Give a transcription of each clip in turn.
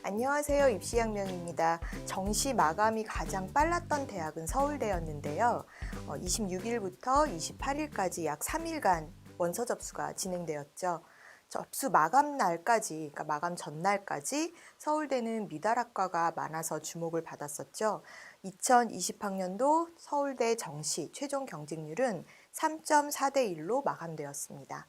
안녕하세요. 입시양명입니다. 정시 마감이 가장 빨랐던 대학은 서울대였는데요. 26일부터 28일까지 약 3일간 원서 접수가 진행되었죠. 접수 마감 날까지, 그러니까 마감 전날까지 서울대는 미달학과가 많아서 주목을 받았었죠. 2020학년도 서울대 정시 최종 경쟁률은 3.4대 1로 마감되었습니다.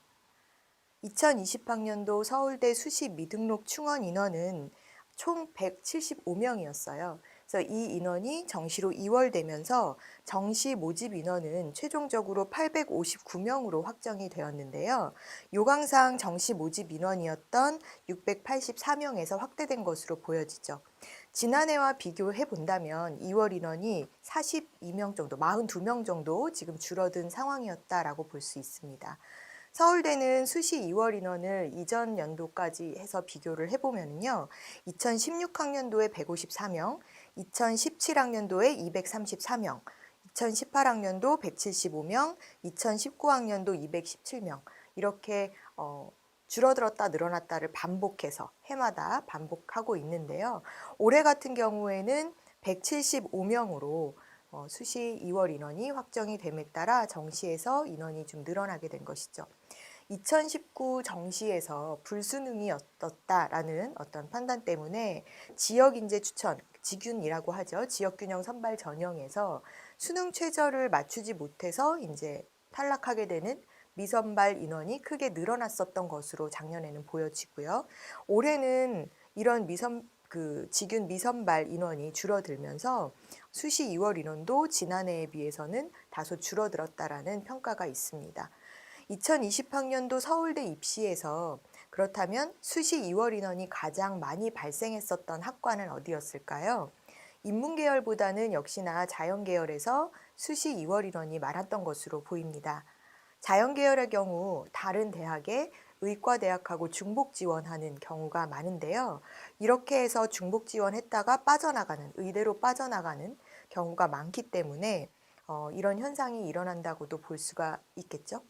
2020학년도 서울대 수시 미등록 충원 인원은 총 175명이었어요. 그래서 이 인원이 정시로 이월되면서 정시 모집 인원은 최종적으로 859명으로 확정이 되었는데요. 요강상 정시 모집 인원이었던 684명에서 확대된 것으로 보여지죠. 지난해와 비교해 본다면 2월 인원이 42명 정도, 42명 정도 지금 줄어든 상황이었다라고 볼 수 있습니다. 서울대는 수시 2월 인원을 이전 연도까지 해서 비교를 해보면요. 2016학년도에 154명, 2017학년도에 234명, 2018학년도 175명, 2019학년도 217명 이렇게 줄어들었다 늘어났다를 반복해서 해마다 반복하고 있는데요. 올해 같은 경우에는 175명으로 수시 2월 인원이 확정이 됨에 따라 정시에서 인원이 좀 늘어나게 된 것이죠. 2019 정시에서 불수능이었다라는 어떤 판단 때문에 지역인재 추천, 지균이라고 하죠. 지역균형 선발 전형에서 수능 최저를 맞추지 못해서 이제 탈락하게 되는 미선발 인원이 크게 늘어났었던 것으로 작년에는 보여지고요. 올해는 이런 지균 미선발 인원이 줄어들면서 수시 2월 인원도 지난해에 비해서는 다소 줄어들었다라는 평가가 있습니다. 2020학년도 서울대 입시에서 그렇다면 수시 2월 인원이 가장 많이 발생했었던 학과는 어디였을까요? 인문계열보다는 역시나 자연계열에서 수시 2월 인원이 많았던 것으로 보입니다. 자연계열의 경우 다른 대학에 의과대학하고 중복 지원하는 경우가 많은데요. 이렇게 해서 중복 지원했다가 빠져나가는, 의대로 빠져나가는 경우가 많기 때문에 이런 현상이 일어난다고도 볼 수가 있겠죠.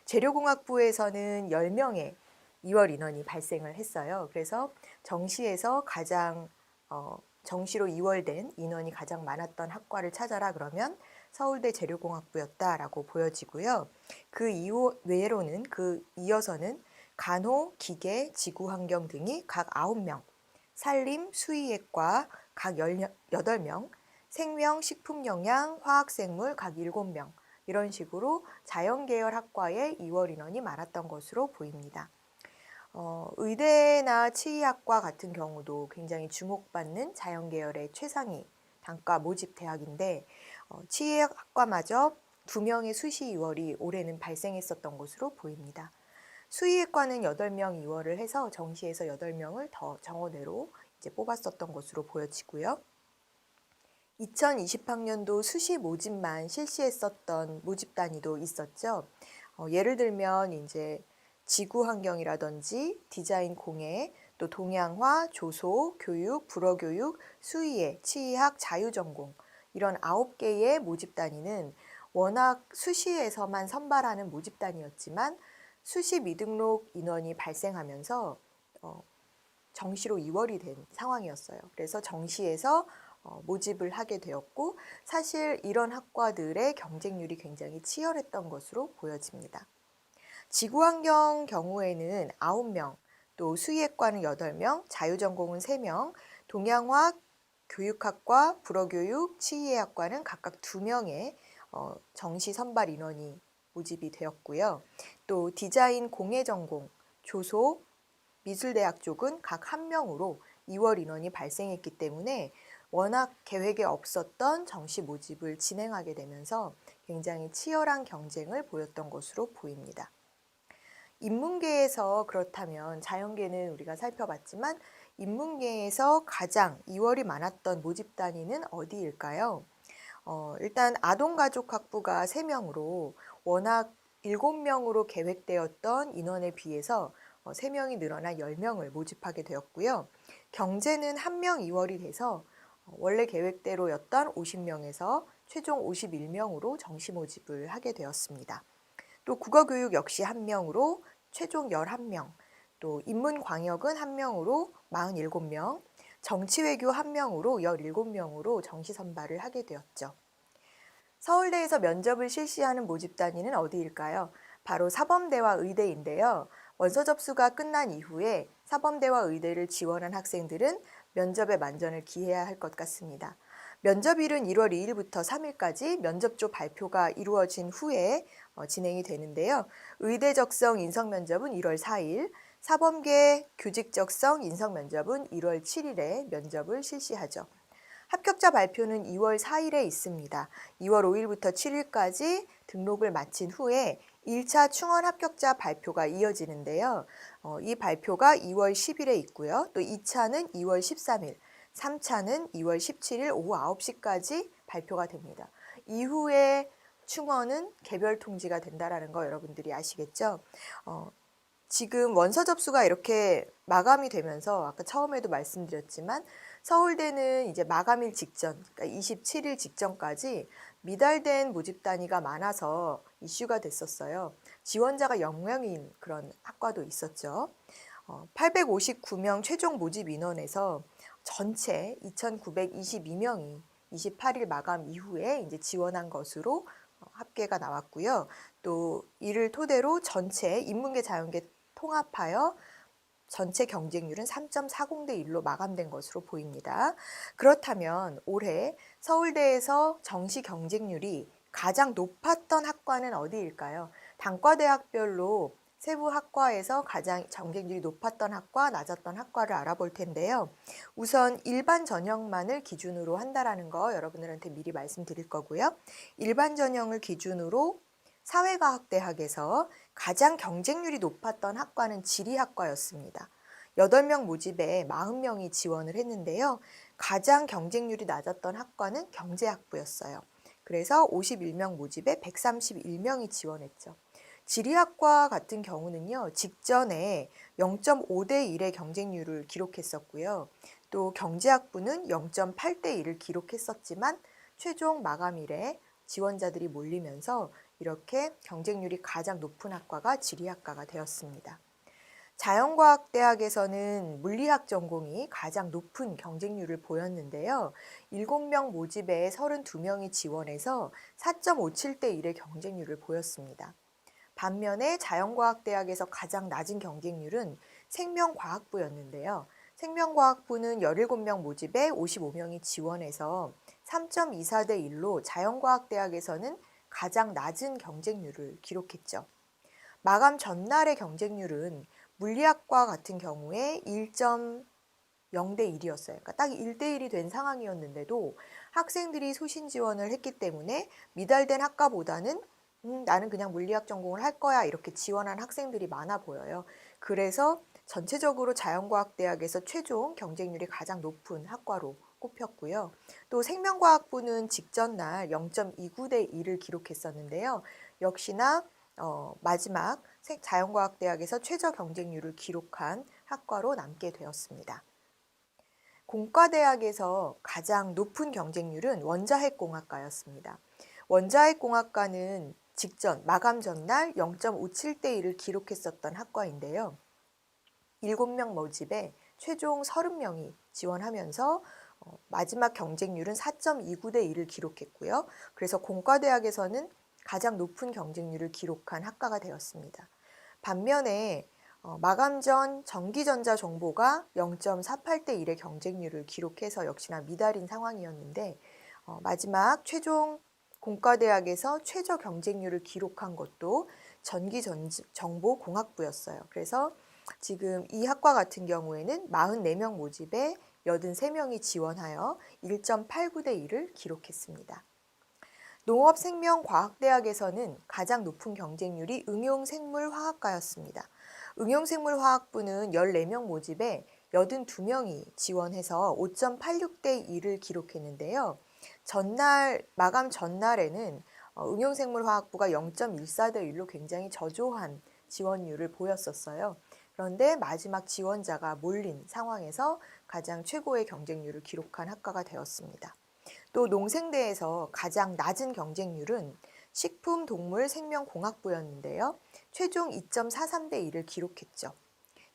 재료공학부에서는 10명의 2월 인원이 발생을 했어요. 그래서 정시에서 가장 정시로 2월된 인원이 가장 많았던 학과를 찾아라 그러면 서울대 재료공학부였다라고 보여지고요. 그 외로는 이어서는 간호, 기계, 지구환경 등이 각 9명, 산림, 수의예과 각 18명, 생명, 식품영양, 화학생물 각 7명 이런 식으로 자연계열 학과의 2월 인원이 많았던 것으로 보입니다. 의대나 치의학과 같은 경우도 굉장히 주목받는 자연계열의 최상위 단과 모집 대학인데 치의학과마저 2명의 수시 2월이 올해는 발생했었던 것으로 보입니다. 수의학과는 8명 2월을 해서 정시에서 8명을 더 정원외로 이제 뽑았었던 것으로 보여지고요. 2020학년도 수시 모집만 실시했었던 모집 단위도 있었죠. 예를 들면 이제 지구환경이라든지 디자인 공예, 또 동양화, 조소, 교육, 불어교육, 수의예, 치의학, 자유전공 이런 9개의 모집 단위는 워낙 수시에서만 선발하는 모집 단위였지만 수시 미등록 인원이 발생하면서 정시로 2월이 된 상황이었어요. 그래서 정시에서 모집을 하게 되었고 사실 이런 학과들의 경쟁률이 굉장히 치열했던 것으로 보여집니다. 지구환경 경우에는 9명, 또 수의학과는 8명, 자유전공은 3명, 동양화, 교육학과, 불어교육, 치의학과는 각각 2명의 정시 선발 인원이 모집이 되었고요. 또 디자인 공예전공, 조소, 미술대학 쪽은 각 1명으로 2월 인원이 발생했기 때문에 워낙 계획에 없었던 정시 모집을 진행하게 되면서 굉장히 치열한 경쟁을 보였던 것으로 보입니다. 인문계에서 그렇다면 자연계는 우리가 살펴봤지만 인문계에서 가장 2월이 많았던 모집 단위는 어디일까요? 일단 아동가족학부가 3명으로 워낙 7명으로 계획되었던 인원에 비해서 3명이 늘어나 10명을 모집하게 되었고요. 경제는 1명 2월이 돼서 원래 계획대로였던 50명에서 최종 51명으로 정시 모집을 하게 되었습니다. 또 국어교육 역시 1명으로 최종 11명, 또 인문광역은 1명으로 47명, 정치외교 1명으로 17명으로 정시 선발을 하게 되었죠. 서울대에서 면접을 실시하는 모집 단위는 어디일까요? 바로 사범대와 의대인데요. 원서 접수가 끝난 이후에 사범대와 의대를 지원한 학생들은 면접에 만전을 기해야 할 것 같습니다. 면접일은 1월 2일부터 3일까지 면접조 발표가 이루어진 후에 진행이 되는데요. 의대 적성 인성 면접은 1월 4일, 사범계 교직 적성 인성 면접은 1월 7일에 면접을 실시하죠. 합격자 발표는 2월 4일에 있습니다. 2월 5일부터 7일까지 등록을 마친 후에 1차 충원 합격자 발표가 이어지는데요. 이 발표가 2월 10일에 있고요. 또 2차는 2월 13일, 3차는 2월 17일 오후 9시까지 발표가 됩니다. 이후에 충원은 개별 통지가 된다는 거 여러분들이 아시겠죠? 지금 원서 접수가 이렇게 마감이 되면서 아까 처음에도 말씀드렸지만 서울대는 이제 마감일 직전, 그러니까 27일 직전까지 미달된 모집 단위가 많아서 이슈가 됐었어요. 지원자가 0명인 그런 학과도 있었죠. 859명 최종 모집 인원에서 전체 2,922명이 28일 마감 이후에 이제 지원한 것으로 합계가 나왔고요. 또 이를 토대로 전체 인문계 자연계 통합하여 전체 경쟁률은 3.40대 1로 마감된 것으로 보입니다. 그렇다면 올해 서울대에서 정시 경쟁률이 가장 높았던 학과는 어디일까요? 단과대학별로 세부 학과에서 가장 경쟁률이 높았던 학과, 낮았던 학과를 알아볼 텐데요. 우선 일반 전형만을 기준으로 한다라는 거 여러분들한테 미리 말씀드릴 거고요. 일반 전형을 기준으로 사회과학대학에서 가장 경쟁률이 높았던 학과는 지리학과였습니다. 8명 모집에 40명이 지원을 했는데요. 가장 경쟁률이 낮았던 학과는 경제학부였어요. 그래서 51명 모집에 131명이 지원했죠. 지리학과 같은 경우는요. 직전에 0.5대 1의 경쟁률을 기록했었고요. 또 경제학부는 0.8대 1을 기록했었지만 최종 마감일에 지원자들이 몰리면서 이렇게 경쟁률이 가장 높은 학과가 지리학과가 되었습니다. 자연과학대학에서는 물리학 전공이 가장 높은 경쟁률을 보였는데요. 7명 모집에 32명이 지원해서 4.57대 1의 경쟁률을 보였습니다. 반면에 자연과학대학에서 가장 낮은 경쟁률은 생명과학부였는데요. 생명과학부는 17명 모집에 55명이 지원해서 3.24대 1로 자연과학대학에서는 가장 낮은 경쟁률을 기록했죠. 마감 전날의 경쟁률은 물리학과 같은 경우에 1.0대 1이었어요. 그러니까 딱 1대 1이 된 상황이었는데도 학생들이 소신 지원을 했기 때문에 미달된 학과보다는 나는 그냥 물리학 전공을 할 거야 이렇게 지원한 학생들이 많아 보여요. 그래서 전체적으로 자연과학대학에서 최종 경쟁률이 가장 높은 학과로 꼽혔고요. 또 생명과학부는 직전날 0.29대 1을 기록했었는데요. 역시나 마지막 자연과학대학에서 최저 경쟁률을 기록한 학과로 남게 되었습니다. 공과대학에서 가장 높은 경쟁률은 원자핵공학과였습니다. 원자핵공학과는 직전 마감 전날 0.57대 1을 기록했었던 학과인데요. 7명 모집에 최종 30명이 지원하면서 마지막 경쟁률은 4.29대 1을 기록했고요. 그래서 공과대학에서는 가장 높은 경쟁률을 기록한 학과가 되었습니다. 반면에 마감 전 전기전자 정보가 0.48대 1의 경쟁률을 기록해서 역시나 미달인 상황이었는데 마지막 최종 공과대학에서 최저 경쟁률을 기록한 것도 전기정보공학부였어요. 그래서 지금 이 학과 같은 경우에는 44명 모집에 83명이 지원하여 1.89대 1을 기록했습니다. 농업생명과학대학에서는 가장 높은 경쟁률이 응용생물화학과였습니다. 응용생물화학부는 14명 모집에 82명이 지원해서 5.86대 1을 기록했는데요. 마감 전날에는 응용생물화학부가 0.14대 1로 굉장히 저조한 지원율을 보였었어요. 그런데 마지막 지원자가 몰린 상황에서 가장 최고의 경쟁률을 기록한 학과가 되었습니다. 또 농생대에서 가장 낮은 경쟁률은 식품동물생명공학부였는데요. 최종 2.43대 1을 기록했죠.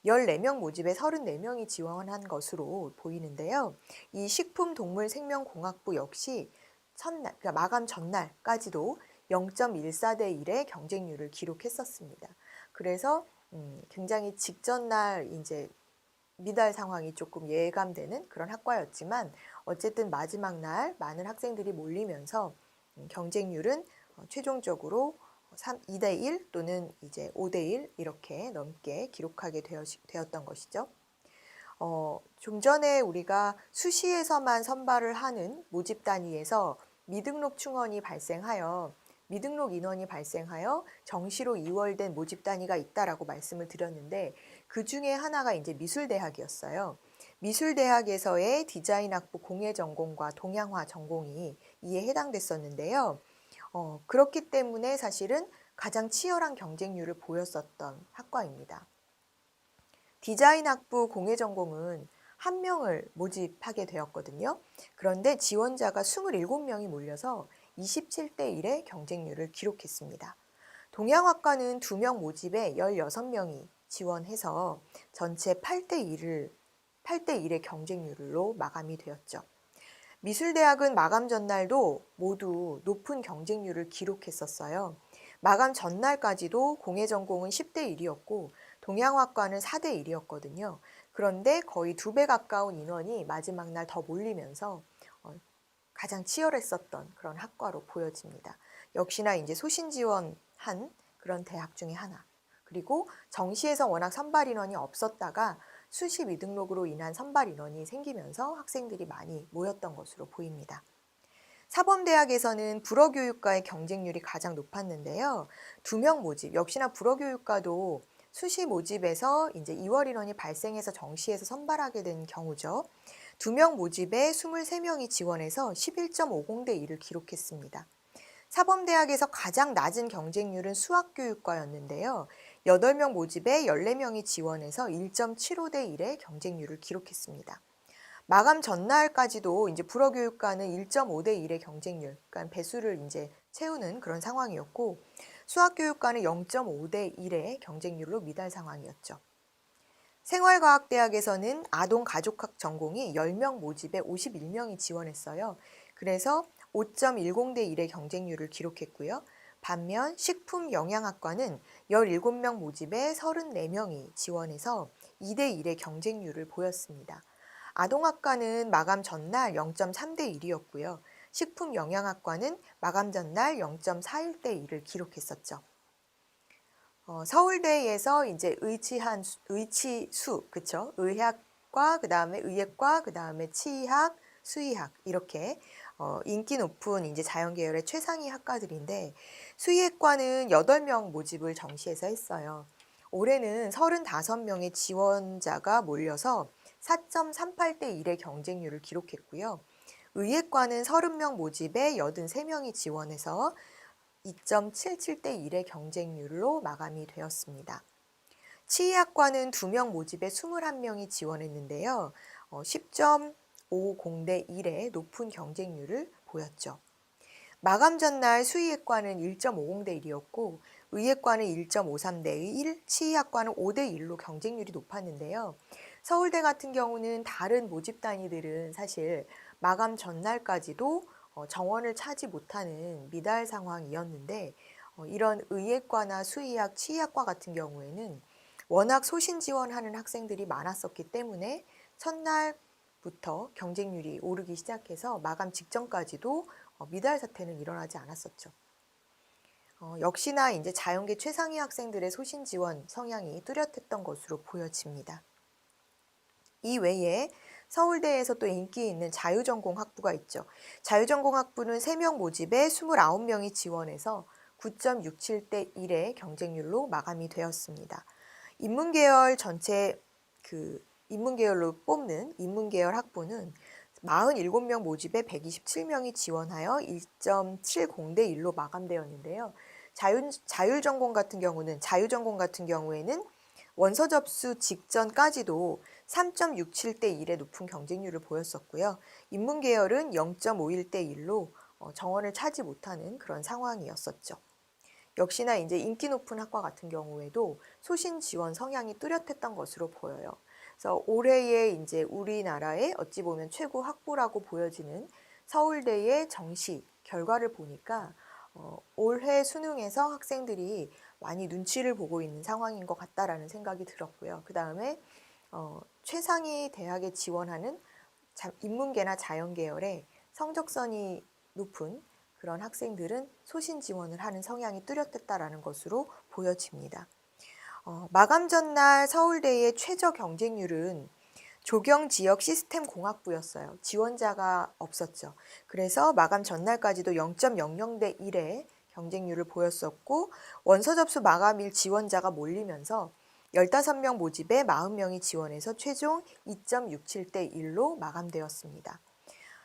14명 모집에 34명이 지원한 것으로 보이는데요. 이 식품동물생명공학부 역시 첫날, 그러니까 마감 전날까지도 0.14대 1의 경쟁률을 기록했었습니다. 그래서 굉장히 직전 날 이제 미달 상황이 조금 예감되는 그런 학과였지만 어쨌든 마지막 날 많은 학생들이 몰리면서 경쟁률은 최종적으로 2대 1 또는 이제 5대 1 이렇게 넘게 기록하게 되었던 것이죠. 좀 전에 우리가 수시에서만 선발을 하는 모집 단위에서 미등록 충원이 발생하여 미등록 인원이 발생하여 정시로 이월된 모집 단위가 있다라고 말씀을 드렸는데 그 중에 하나가 이제 미술대학이었어요. 미술대학에서의 디자인학부 공예전공과 동양화 전공이 이에 해당됐었는데요. 그렇기 때문에 사실은 가장 치열한 경쟁률을 보였었던 학과입니다. 디자인학부 공예전공은 한 명을 모집하게 되었거든요. 그런데 지원자가 27명이 몰려서 27대 1의 경쟁률을 기록했습니다. 동양학과는 2명 모집에 16명이 지원해서 전체 8대 1의 경쟁률로 마감이 되었죠. 미술대학은 마감 전날도 모두 높은 경쟁률을 기록했었어요. 마감 전날까지도 공예전공은 10대 1이었고 동양학과는 4대 1이었거든요. 그런데 거의 2배 가까운 인원이 마지막 날 더 몰리면서 가장 치열했었던 그런 학과로 보여집니다. 역시나 이제 소신 지원한 그런 대학 중에 하나. 그리고 정시에서 워낙 선발 인원이 없었다가 수시 미등록으로 인한 선발 인원이 생기면서 학생들이 많이 모였던 것으로 보입니다. 사범대학에서는 불어교육과의 경쟁률이 가장 높았는데요. 2명 모집, 역시나 불어교육과도 수시 모집에서 이제 2월 인원이 발생해서 정시에서 선발하게 된 경우죠. 2명 모집에 23명이 지원해서 11.50대 1을 기록했습니다. 사범대학에서 가장 낮은 경쟁률은 수학교육과였는데요. 8명 모집에 14명이 지원해서 1.75대 1의 경쟁률을 기록했습니다. 마감 전날까지도 이제 불어교육과는 1.5대 1의 경쟁률, 그러니까 배수를 이제 채우는 그런 상황이었고, 수학교육과는 0.5대 1의 경쟁률로 미달 상황이었죠. 생활과학대학에서는 아동가족학 전공이 10명 모집에 51명이 지원했어요. 그래서 5.10대 1의 경쟁률을 기록했고요. 반면 식품영양학과는 17명 모집에 34명이 지원해서 2대 1의 경쟁률을 보였습니다. 아동학과는 마감 전날 0.3대 1이었고요. 식품영양학과는 마감 전날 0.41대 1을 기록했었죠. 서울대에서 이제 의치수, 그쵸? 의학과, 그 다음에 의예과, 그 다음에 치의학, 수의학, 이렇게, 인기 높은 이제 자연계열의 최상위 학과들인데, 수의학과는 8명 모집을 정시해서 했어요. 올해는 35명의 지원자가 몰려서 4.38대 1의 경쟁률을 기록했고요. 의예과는 30명 모집에 83명이 지원해서 2.77대 1의 경쟁률로 마감이 되었습니다. 치의학과는 2명 모집에 21명이 지원했는데요. 10.50대 1의 높은 경쟁률을 보였죠. 마감 전날 수의학과는 1.50대 1이었고 의예과는 1.53대 1, 치의학과는 5대 1로 경쟁률이 높았는데요. 서울대 같은 경우는 다른 모집 단위들은 사실 마감 전날까지도 정원을 차지 못하는 미달 상황이었는데 이런 의예과나 수의학, 치의학과 같은 경우에는 워낙 소신 지원하는 학생들이 많았었기 때문에 첫날부터 경쟁률이 오르기 시작해서 마감 직전까지도 미달 사태는 일어나지 않았었죠. 역시나 이제 자연계 최상위 학생들의 소신 지원 성향이 뚜렷했던 것으로 보여집니다. 이 외에 서울대에서 또 인기 있는 자유전공 학부가 있죠. 자유전공 학부는 3명 모집에 29명이 지원해서 9.67대 1의 경쟁률로 마감이 되었습니다. 인문계열 전체 인문계열로 뽑는 인문계열 학부는 47명 모집에 127명이 지원하여 1.70대 1로 마감되었는데요. 자유전공 같은 경우에는 원서 접수 직전까지도 3.67대 1의 높은 경쟁률을 보였었고요. 인문계열은 0.51대 1로 정원을 차지 못하는 그런 상황이었었죠. 역시나 이제 인기 높은 학과 같은 경우에도 소신 지원 성향이 뚜렷했던 것으로 보여요. 그래서 올해의 이제 우리나라의 어찌 보면 최고 학부라고 보여지는 서울대의 정시 결과를 보니까 올해 수능에서 학생들이 많이 눈치를 보고 있는 상황인 것 같다라는 생각이 들었고요. 그 다음에 최상위 대학에 지원하는 인문계나 자연계열의 성적선이 높은 그런 학생들은 소신 지원을 하는 성향이 뚜렷했다라는 것으로 보여집니다. 마감 전날 서울대의 최저 경쟁률은 조경 지역 시스템 공학부였어요. 지원자가 없었죠. 그래서 마감 전날까지도 0.00대 1의 경쟁률을 보였었고 원서 접수 마감일 지원자가 몰리면서 15명 모집에 40명이 지원해서 최종 2.67대 1로 마감되었습니다.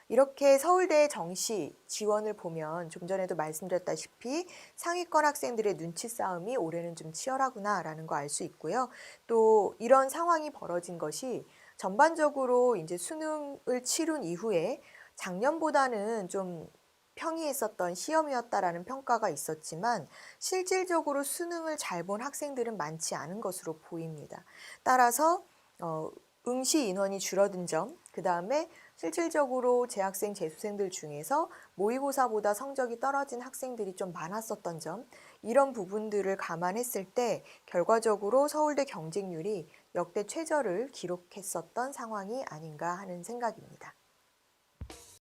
이렇게 서울대 정시 지원을 보면 좀 전에도 말씀드렸다시피 상위권 학생들의 눈치 싸움이 올해는 좀 치열하구나라는 거 알 수 있고요. 또 이런 상황이 벌어진 것이 전반적으로 이제 수능을 치룬 이후에 작년보다는 좀 평이했었던 시험이었다라는 평가가 있었지만 실질적으로 수능을 잘 본 학생들은 많지 않은 것으로 보입니다. 따라서 응시 인원이 줄어든 점, 그 다음에 실질적으로 재학생, 재수생들 중에서 모의고사보다 성적이 떨어진 학생들이 좀 많았었던 점, 이런 부분들을 감안했을 때 결과적으로 서울대 경쟁률이 역대 최저를 기록했었던 상황이 아닌가 하는 생각입니다.